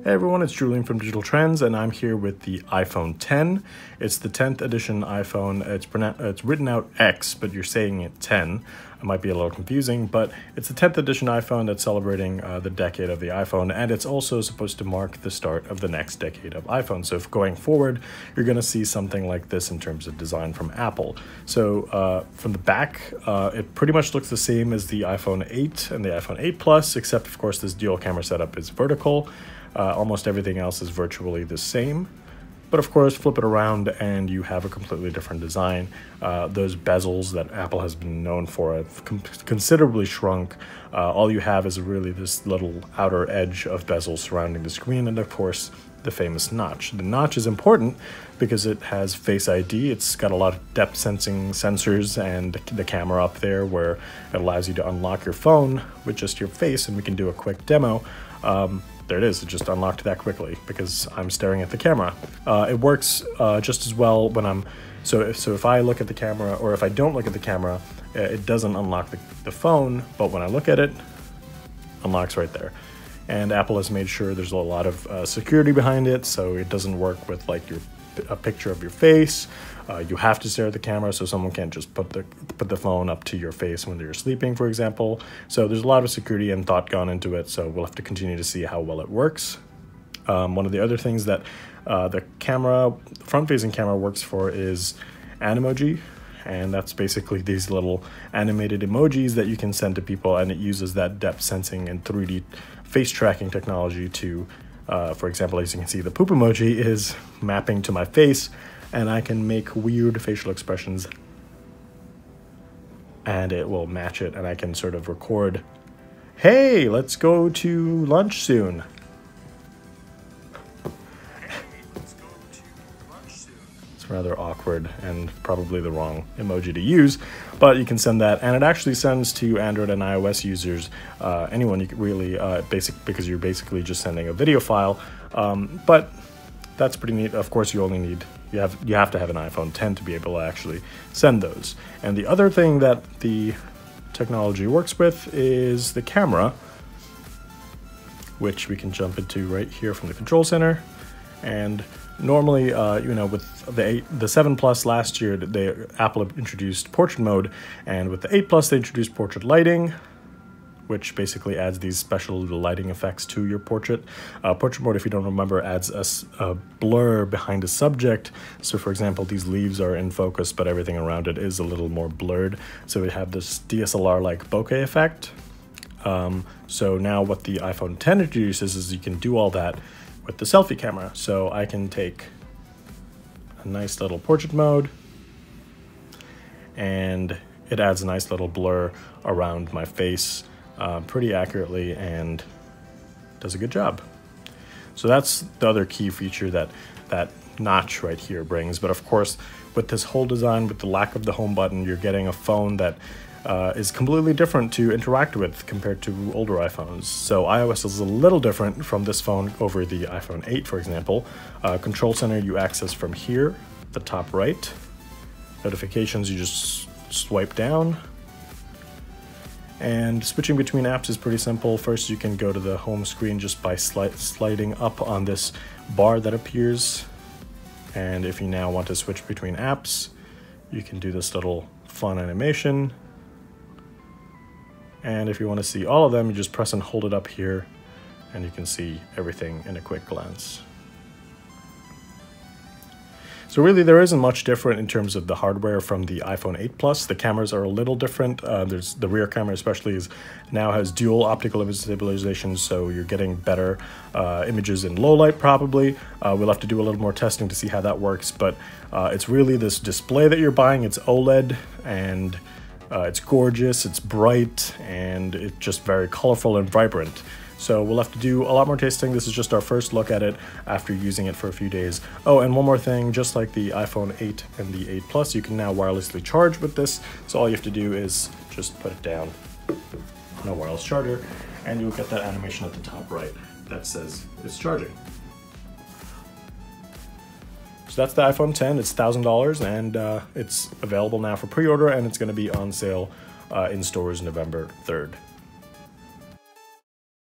Hey everyone, it's Julian from Digital Trends, and I'm here with the iPhone X. It's the 10th edition iPhone. It's written out X, but you're saying it 10. It might be a little confusing, but it's the 10th edition iPhone that's celebrating the decade of the iPhone, and it's also supposed to mark the start of the next decade of iPhone. So if going forward, you're going to see something like this in terms of design from Apple. So from the back, it pretty much looks the same as the iPhone 8 and the iPhone 8 Plus, except of course this dual camera setup is vertical. Almost everything else is virtually the same. But of course, flip it around and you have a completely different design. Those bezels that Apple has been known for have considerably shrunk. All you have is really this little outer edge of bezels surrounding the screen, and of course, the famous notch. The notch is important because it has Face ID. It's got a lot of depth sensing sensors and the camera up there where it allows you to unlock your phone with just your face, and we can do a quick demo. There it is, it just unlocked that quickly because I'm staring at the camera. It works just as well when I'm, so if I look at the camera, or if I don't look at the camera, it doesn't unlock the phone, but when I look at it, unlocks right there. And Apple has made sure there's a lot of security behind it, so it doesn't work with like a picture of your face. You have to stare at the camera, so someone can't just put the phone up to your face when you're sleeping, for example. So there's a lot of security and thought gone into it, so we'll have to continue to see how well it works. One of the other things that the front-facing camera works for is Emoji, and that's basically these little animated emojis that you can send to people, and it uses that depth sensing and 3D face tracking technology to, for example, as you can see, the poop emoji is mapping to my face, and I can make weird facial expressions and it will match it, and I can sort of record, hey, let's go to lunch soon. It's rather awkward and probably the wrong emoji to use, but you can send that, and it actually sends to Android and iOS users, anyone you can really, because you're basically just sending a video file, but that's pretty neat. Of course, you only need, you have to have an iPhone X to be able to actually send those. And the other thing that the technology works with is the camera, which we can jump into right here from the control center. And normally, with the 7 Plus last year, Apple introduced portrait mode, and with the 8 Plus, they introduced portrait lighting, which basically adds these special little lighting effects to your portrait. Portrait mode, if you don't remember, adds a blur behind a subject. So for example, these leaves are in focus, but everything around it is a little more blurred. So we have this DSLR-like bokeh effect. So now what the iPhone X introduces is you can do all that with the selfie camera. So I can take a nice little portrait mode, and it adds a nice little blur around my face pretty accurately and does a good job. So that's the other key feature that notch right here brings. But of course, with this whole design, with the lack of the home button, you're getting a phone that is completely different to interact with compared to older iPhones. So iOS is a little different from this phone over the iPhone 8, for example. Control Center you access from here, the top right. Notifications you just swipe down. And switching between apps is pretty simple. First, you can go to the home screen just by sliding up on this bar that appears. And if you now want to switch between apps, you can do this little fun animation. And if you want to see all of them, you just press and hold it up here, and you can see everything in a quick glance. So really, there isn't much different in terms of the hardware from the iPhone 8 Plus. The cameras are a little different. There's the rear camera especially now has dual optical image stabilization, so you're getting better images in low light probably. We'll have to do a little more testing to see how that works, but it's really this display that you're buying. It's OLED, and it's gorgeous, it's bright, and it's just very colorful and vibrant. So we'll have to do a lot more testing. This is just our first look at it after using it for a few days. Oh, and one more thing, just like the iPhone 8 and the 8 Plus, you can now wirelessly charge with this. So all you have to do is just put it down on a wireless charger, and you'll get that animation at the top right that says it's charging. So that's the iPhone X. It's $1,000, and it's available now for pre-order, and it's going to be on sale in stores November 3rd.